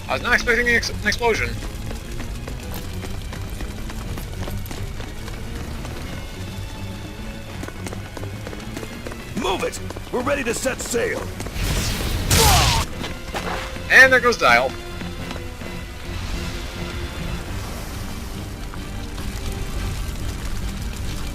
I was not expecting an explosion. Move it! We're ready to set sail! And there goes Dial.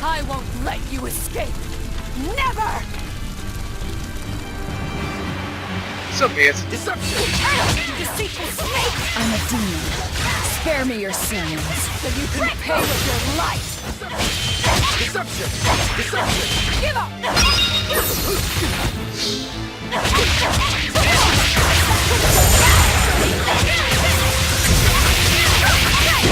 I won't let you escape! Never! So be it. Deception! Deceitful snake! I'm a demon. Spare me your sins, so you can pay with your life! Deception! Deception! Give up!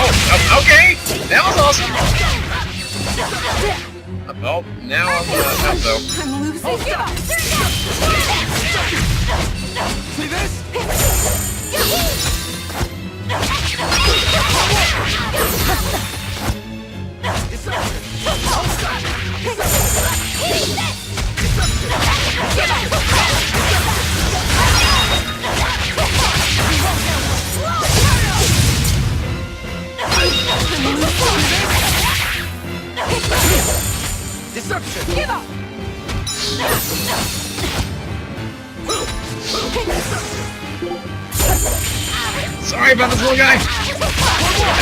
Oh, okay! That was awesome! Oh, now I'm out though. I'm losing. Give up! See this? Deception! Give up! Sorry about this little guy. I'm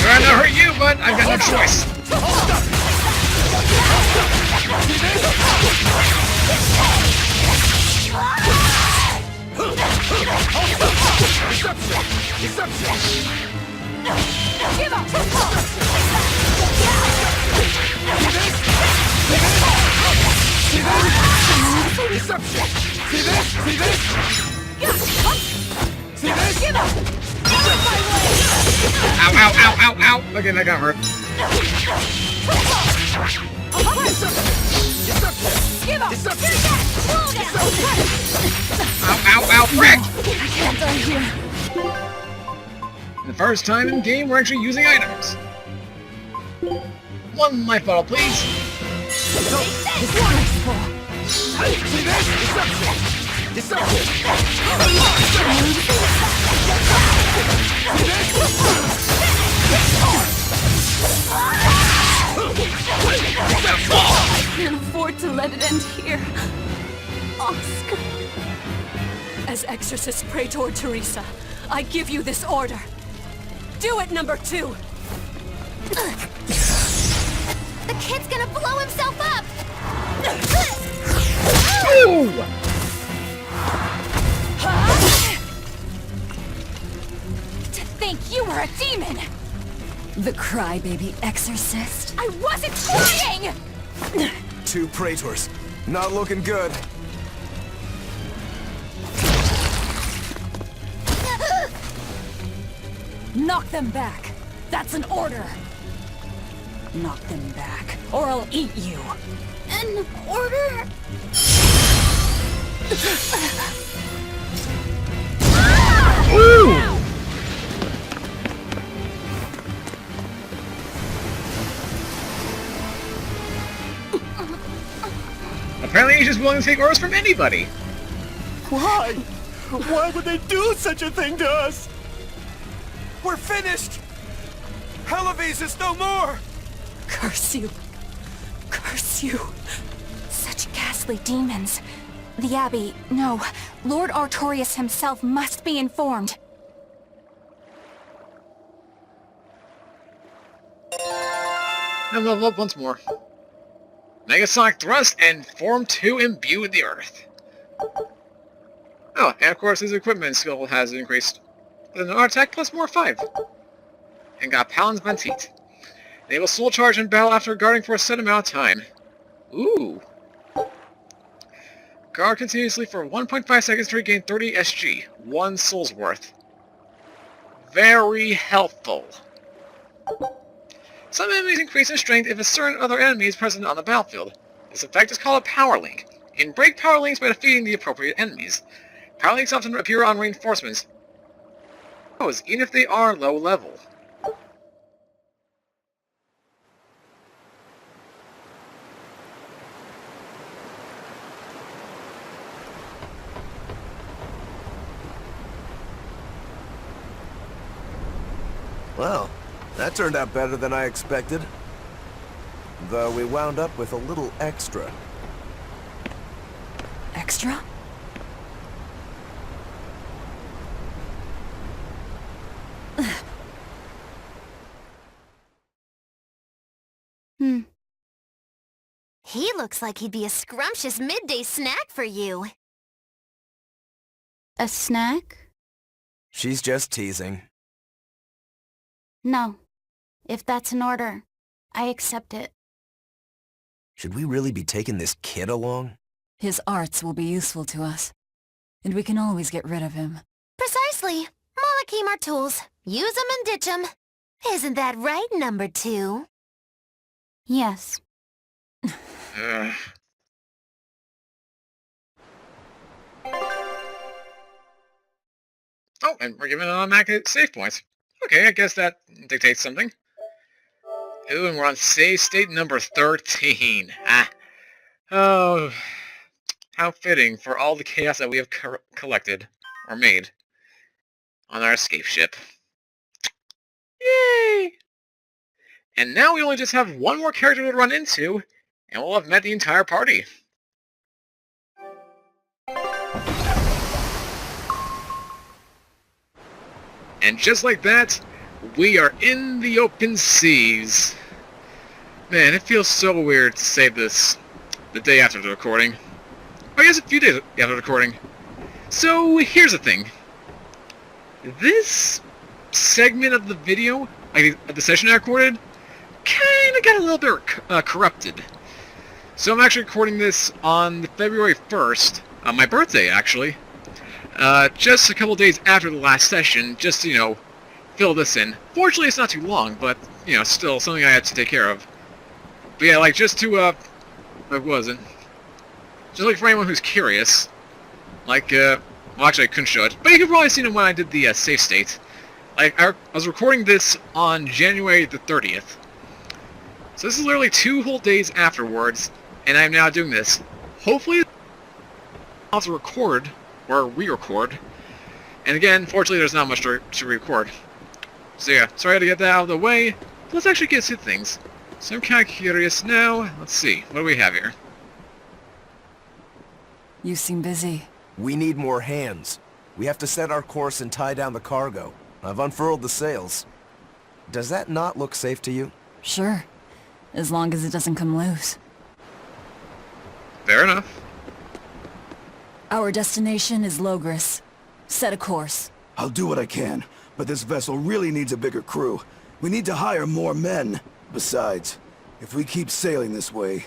trying not to hurt you, but I've got no choice. Deception! Give up! Deception! See this? See this? See this? Give up! Ow, ow, ow, ow, ow! Okay, that got hurt. Give up! Ow, ow, ow, frick! I can't die here. The first time in game we're actually using items. One life bottle, please. This is graceful. See this? Deception! I can't afford to let it end here. Oscar. As Exorcist Praetor Teresa, I give you this order. Do it, number 2! The kid's gonna blow himself up! Ooh! To think you were a demon! The crybaby exorcist? I wasn't trying! 2 Praetors. Not looking good. Knock them back! That's an order! Knock them back, or I'll eat you! An order? Ooh! Apparently he's just willing to take orders from anybody. Why? Why would they do such a thing to us? We're finished! Helives is no more! Curse you. Curse you. Such ghastly demons. The Abbey, no. Lord Artorius himself must be informed. And level up once more. Megasonic Thrust and Form 2 imbue with the Earth. Oh, and of course his equipment skill has increased. With an art attack plus more 5. And got Paladin's Menteet. Enable soul charge in battle after guarding for a set amount of time. Ooh. Guard continuously for 1.5 seconds to regain 30 SG. 1 soul's worth. Very helpful. Some enemies increase in strength if a certain other enemy is present on the battlefield. This effect is called a Power Link. You can break Power Links by defeating the appropriate enemies. Power Links often appear on reinforcements, even if they are low level. Well, that turned out better than I expected. Though we wound up with a little extra. Extra? He looks like he'd be a scrumptious midday snack for you. A snack? She's just teasing. No. If that's an order, I accept it. Should we really be taking this kid along? His arts will be useful to us, and we can always get rid of him. Precisely. Malakim are tools. Use 'em and ditch 'em. Isn't that right, number 2? Yes. Oh, and we're given an automatic save points. Okay, I guess that dictates something. Ooh, and we're on save state number 13. Ah. Oh, how fitting for all the chaos that we have collected, or made, on our escape ship. Yay! And now we only just have one more character to run into, and we'll have met the entire party. And just like that, we are in the open seas. Man, it feels so weird to save this the day after the recording. I guess a few days after the recording. So, here's the thing. This segment of the video, the session I recorded, kinda got a little bit corrupted. So I'm actually recording this on February 1st, my birthday actually. Just a couple days after the last session, just to, fill this in. Fortunately, it's not too long, but, still something I had to take care of. But yeah, just to, what was it? Just for anyone who's curious, well, actually I couldn't show it, but you can probably see it when I did the, save state. I was recording this on January the 30th. So this is literally 2 whole days afterwards, and I'm now doing this. Hopefully, I'll also record, or re-record. And again, fortunately, there's not much to record. So yeah, sorry to get that out of the way. Let's actually get to things. So I'm kind of curious now. Let's see, what do we have here? You seem busy. We need more hands. We have to set our course and tie down the cargo. I've unfurled the sails. Does that not look safe to you? Sure. As long as it doesn't come loose. Fair enough. Our destination is Logris. Set a course. I'll do what I can, but this vessel really needs a bigger crew. We need to hire more men. Besides, if we keep sailing this way...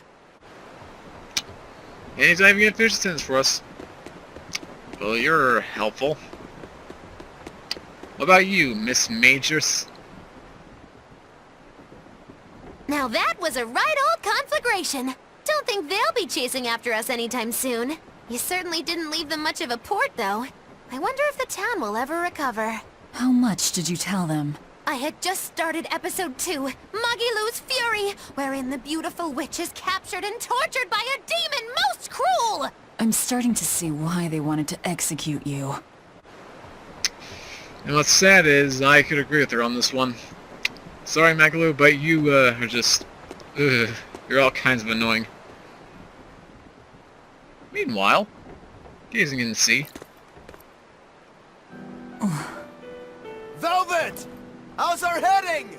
Anytime you get fish sentence for us. Well, you're helpful. What about you, Miss Majors? Now that was a right old conflagration. Don't think they'll be chasing after us anytime soon. You certainly didn't leave them much of a port, though. I wonder if the town will ever recover. How much did you tell them? I had just started episode 2, Magilu's Fury, wherein the beautiful witch is captured and tortured by a demon most cruel! I'm starting to see why they wanted to execute you. And what's sad is, I could agree with her on this one. Sorry, Magalu, but you, are just... you're all kinds of annoying. Meanwhile, gazing in the sea. Velvet! How's our heading?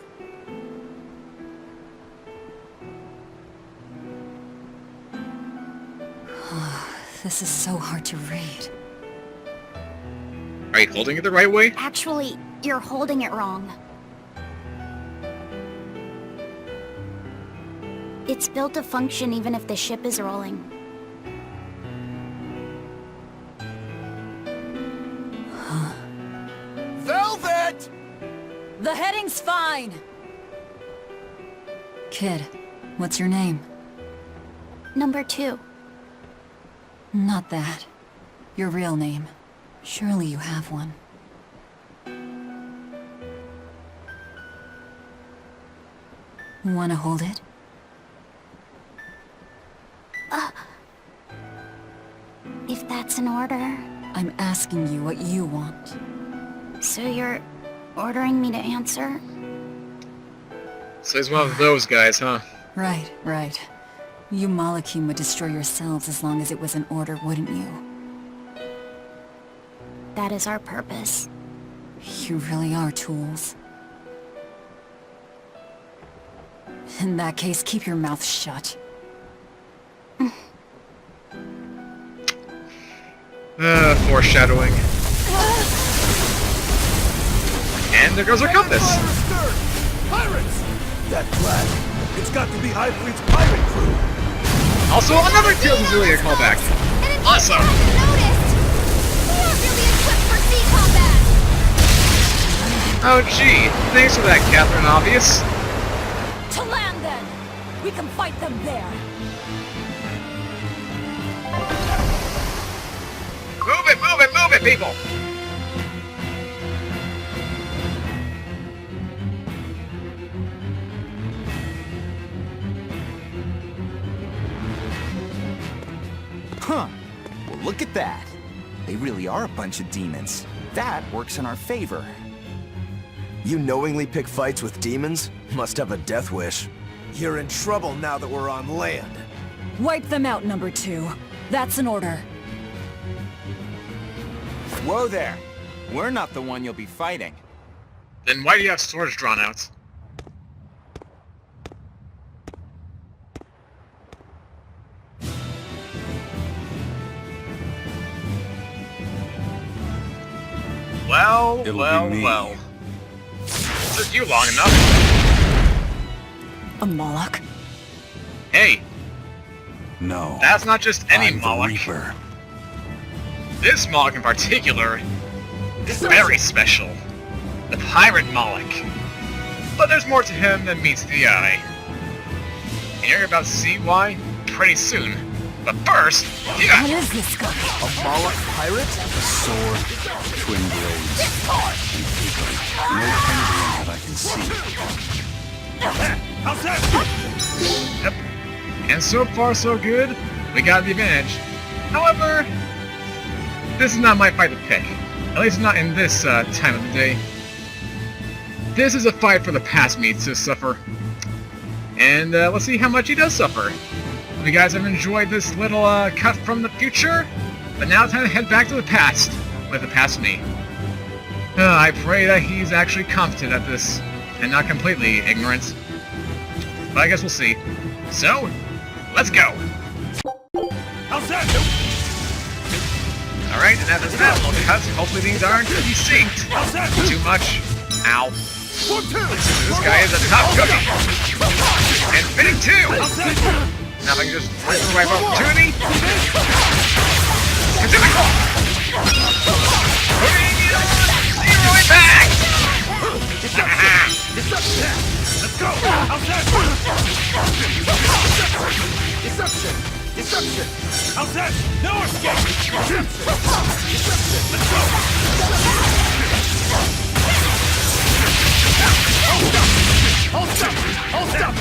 This is so hard to read. Are you holding it the right way? Actually, you're holding it wrong. It's built to function even if the ship is rolling. Velvet! The heading's fine! Kid, what's your name? Number 2. Not that. Your real name. Surely you have one. Wanna hold it? If that's an order... I'm asking you what you want. So you're ordering me to answer? So he's one of those guys, huh? Right, right. You Malakim would destroy yourselves as long as it was an order, wouldn't you? That is our purpose. You really are tools. In that case, keep your mouth shut. Foreshadowing. And there goes our compass! Pirates! That flag, it's got to be Ifrit's pirate crew. Also, another Tales of Zestiria callback. Awesome! Noticed! We aren't really equipped for sea combat! Oh gee, thanks for that, Catherine Obvious. To land then! We can fight them there! Move it, people! Huh. Well, look at that. They really are a bunch of demons. That works in our favor. You knowingly pick fights with demons? Must have a death wish. You're in trouble now that we're on land. Wipe them out, number 2. That's an order. Whoa there. We're not the one you'll be fighting. Then why do you have swords drawn out? Well. Took you long enough. A Malak? Hey, No. that's not just any I'm the Malak. Reaper. This Malak in particular is very special. The Pirate Malak. But there's more to him than meets the eye. And you're about to see why pretty soon. But first, What is this guy? A Malak pirate? A sword, twin blades, no pendulum that I can see. How's that? Yep. And so far so good, we got the advantage. However, this is not my fight to pick. At least not in this time of the day. This is a fight for the past me to suffer. And let's see how much he does suffer. Hope you guys have enjoyed this little cut from the future, but now it's time to head back to the past with the past me. I pray that he's actually competent at this, and not completely ignorant. But I guess we'll see. So, let's go! How's that? Alright, and after that little cut, hopefully these aren't desynced too much. Ow. This guy is a top cookie! And fitting too! Now if I can just wait for my opportunity. Continue! Zero impact! Let's go! How's that? Deception! How's that? No escape! Deception! Let's go! Hold up!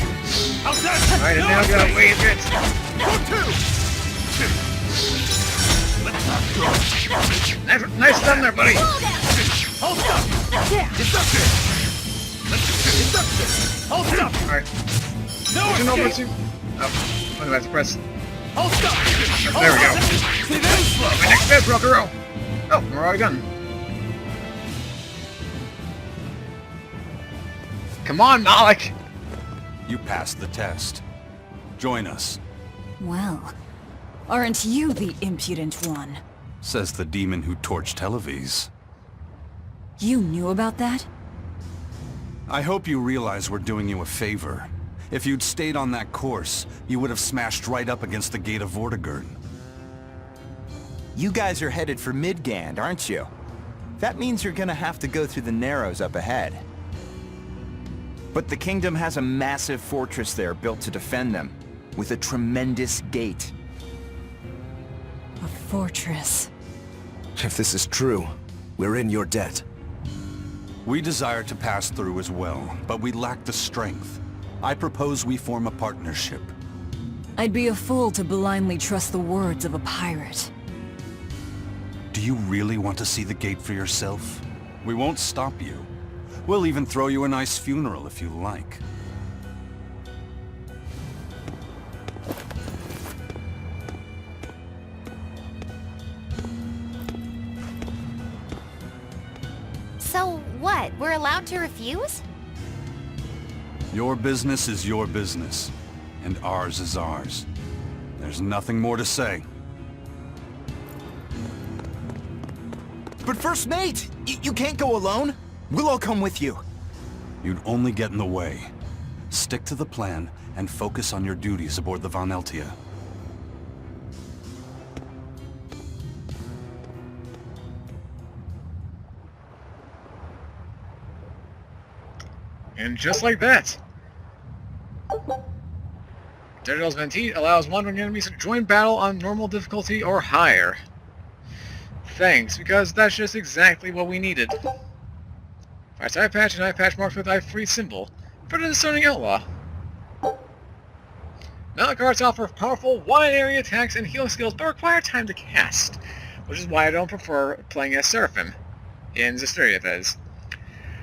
How's that? Alright, and now gotta wave it. Nice done there, buddy. Hold up! Deception! Hold up! Alright. No Switching over escape! to... Oh, what do I have to press? Hold up! There we go. See, that is slow! My next best, Rokuro! Oh, we're already done. Come on, Malak! You passed the test. Join us, Well, aren't you the impudent one? says the demon who torched Televes. You knew about that? I hope you realize we're doing you a favor. If you'd stayed on that course, you would have smashed right up against the gate of Vortigern. You guys are headed for Midgand, aren't you? That means you're gonna have to go through the Narrows up ahead. But the kingdom has a massive fortress there built to defend them, with a tremendous gate. A fortress. If this is true, we're in your debt. We desire to pass through as well, but we lack the strength. I propose we form a partnership. I'd be a fool to blindly trust the words of a pirate. Do you really want to see the gate for yourself? We won't stop you. We'll even throw you a nice funeral if you like. So what? We're allowed to refuse? Your business is your business, and ours is ours. There's nothing more to say. But First Mate, you can't go alone. We'll all come with you. You'd only get in the way. Stick to the plan and focus on your duties aboard the Von Eltia. And just like that, Daemon's Mentee allows wandering enemies to join battle on normal difficulty or higher. Thanks, because that's just exactly what we needed. Alright, so eye patch and eye patch marked with eye free symbol for the discerning outlaw. Malak arts offer powerful wide area attacks and healing skills but require time to cast, which is why I don't prefer playing as Seraphim, in Zestiria that is.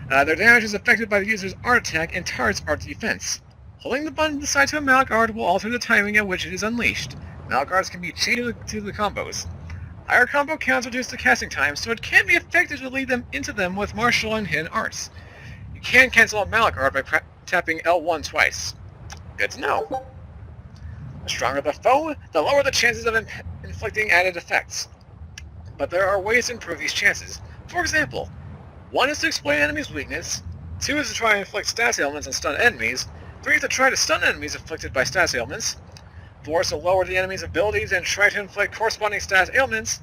Their damage is affected by the user's art attack and target's art defense. Holding the button to the side to a Malak art will alter the timing at which it is unleashed. Malak arts can be chained to the combos. Higher combo counts reduce the casting time, so it can be effective to lead them into them with martial and hidden arts. You can cancel a Malak art by tapping L1 twice. Good to know. The stronger the foe, the lower the chances of inflicting added effects. But there are ways to improve these chances. For example, 1 is to explain enemies' weakness, 2 is to try and inflict status ailments on stunned enemies, 3 is to try to stun enemies afflicted by status ailments, 4 is to lower the enemy's abilities and try to inflict corresponding status ailments,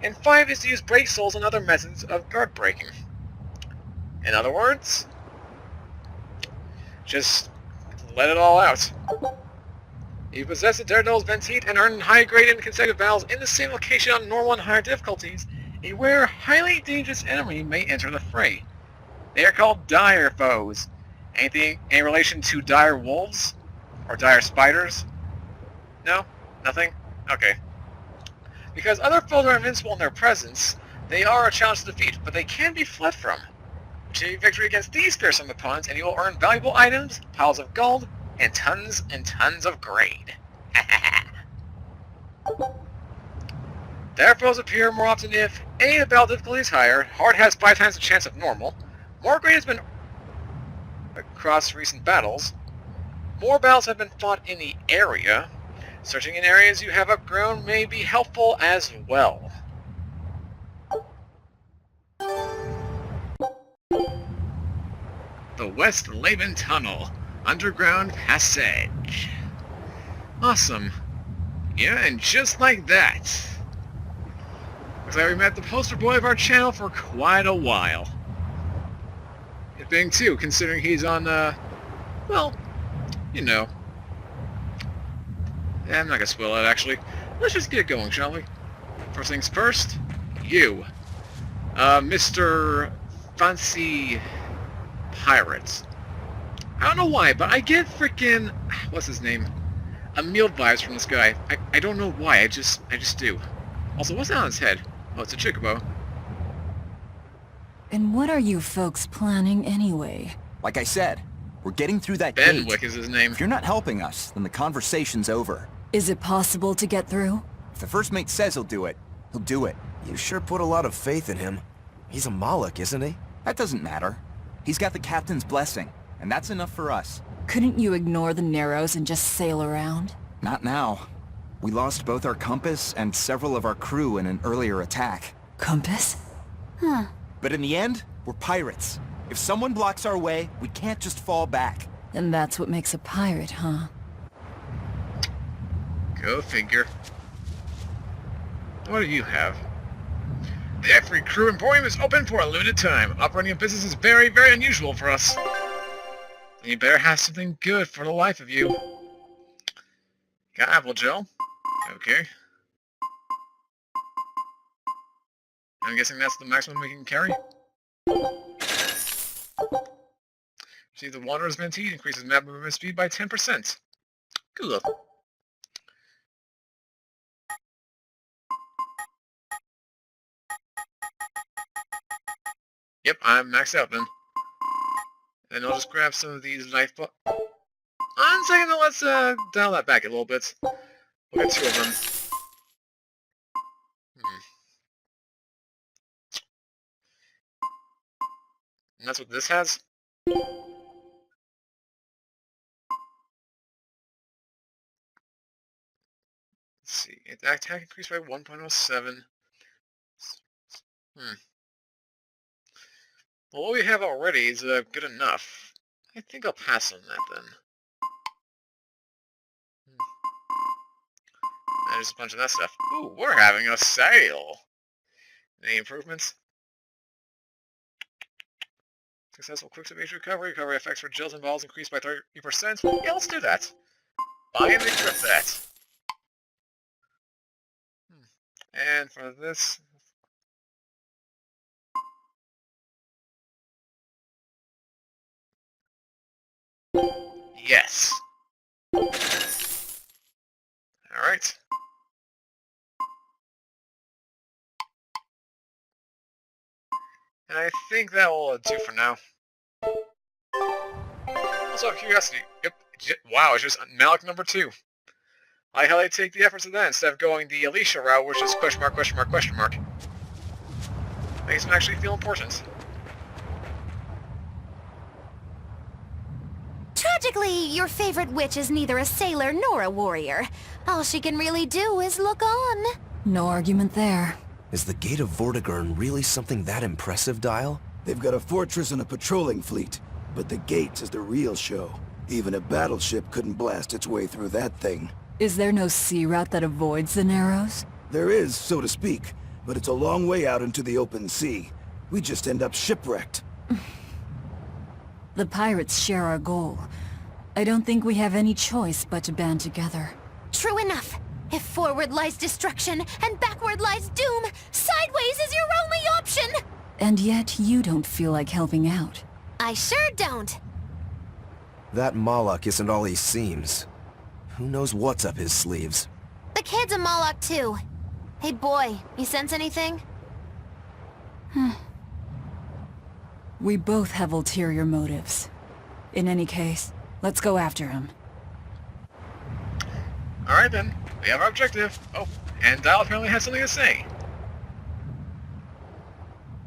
and 5 is to use break souls and other methods of guard breaking. In other words, just let it all out. If you possess the Daemon's Mentee and earn high grade in consecutive battles in the same location on normal and higher difficulties, a rare, highly dangerous enemy may enter the fray. They are called dire foes. Anything in relation to dire wolves? Or dire spiders? No? Nothing? Okay. Because other foes are invincible in their presence, they are a challenge to defeat, but they can be fled from. Achieve victory against these fearsome opponents and you will earn valuable items, piles of gold, and tons of grade. Their foes appear more often if A, the battle difficulty is higher, hard has 5 times the chance of normal, more grade has been across recent battles, more battles have been fought in the area, searching in areas you have outgrown may be helpful as well. The West Laban Tunnel, underground passage. Awesome. Yeah, and just like that. Looks like we met the poster boy of our channel for quite a while. It being too, considering he's on, well, you know. Yeah, I'm not gonna spoil it, actually. Let's just get going, shall we? First things first, you. Mr. Fancy Pirates. I don't know why, but I get freaking, what's his name? Emil vibes from this guy. I don't know why, I just do. Also, what's that on his head? Oh, it's a chocobo. And what are you folks planning anyway? Like I said, we're getting through that gate. Benwick is his name. If you're not helping us, then the conversation's over. Is it possible to get through? If the First Mate says he'll do it, he'll do it. You sure put a lot of faith in him. He's a Malak, isn't he? That doesn't matter. He's got the captain's blessing, and that's enough for us. Couldn't you ignore the Narrows and just sail around? Not now. We lost both our compass and several of our crew in an earlier attack. Compass? Huh. But in the end, we're pirates. If someone blocks our way, we can't just fall back. And that's what makes a pirate, huh? Go figure. What do you have? The F3 Crew Emporium is open for a limited time. Operating a business is very, very unusual for us. You better have something good for the life of you. Got apple gel. Okay. I'm guessing that's the maximum we can carry. See, the Wanderer's Mentee increases map movement speed by 10%. Cool. Yep, I'm maxed out then. And I'll just grab some of these knife On a second, though, let's dial that back a little bit. We'll get 2 of them. And that's what this has? Let's see. Attack increased by 1.07. Well, what we have already is good enough. I think I'll pass on that then. There's a bunch of that stuff. Ooh, we're having a sale! Any improvements? Successful quick save recovery. Recovery effects for gels and balls increased by 30%. Yeah, let's do that. Buy and equip that. And for this... Yes. Alright. And I think that will do for now. Also, out of curiosity, yep, wow, it's just Malak number 2. I highly take the efforts of that instead of going the Alicia route, which is question mark, question mark, question mark. Makes me actually feel important. Tragically, your favorite witch is neither a sailor nor a warrior. All she can really do is look on. No argument there. Is the Gate of Vortigern really something that impressive, Dial? They've got a fortress and a patrolling fleet, but the gate is the real show. Even a battleship couldn't blast its way through that thing. Is there no sea route that avoids the Narrows? There is, so to speak, but it's a long way out into the open sea. We just end up shipwrecked. The pirates share our goal. I don't think we have any choice but to band together. True enough. If forward lies destruction and backward lies doom, sideways is your only option! And yet you don't feel like helping out. I sure don't. That Malak isn't all he seems. Who knows what's up his sleeves? The kid's a Malak too. Hey boy, you sense anything? We both have ulterior motives. In any case, let's go after him. Alright then, we have our objective. Oh, and Dial apparently has something to say.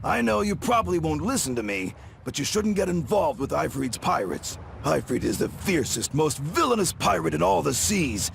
I know you probably won't listen to me, but you shouldn't get involved with Ifrit's pirates. Ifrit is the fiercest, most villainous pirate in all the seas.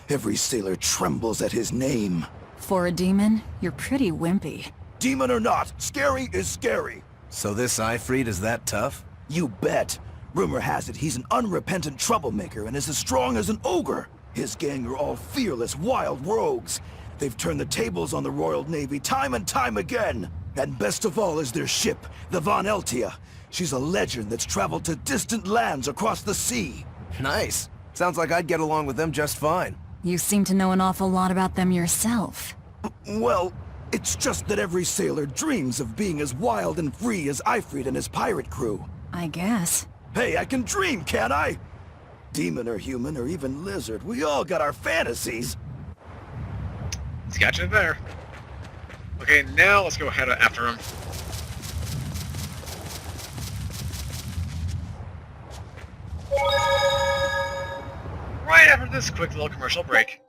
Every sailor trembles at his name. For a demon, you're pretty wimpy. Demon or not, scary is scary. So this Ifrit is that tough? You bet. Rumor has it he's an unrepentant troublemaker and is as strong as an ogre. His gang are all fearless, wild rogues. They've turned the tables on the Royal Navy time and time again. And best of all is their ship, the Von Eltia. She's a legend that's traveled to distant lands across the sea. Nice. Sounds like I'd get along with them just fine. You seem to know an awful lot about them yourself. Well, it's just that every sailor dreams of being as wild and free as Ifrit and his pirate crew. I guess. Hey, I can dream, can't I? Demon or human or even lizard, we all got our fantasies. It's got you there. Okay, now let's go ahead after him. Right after this quick little commercial break.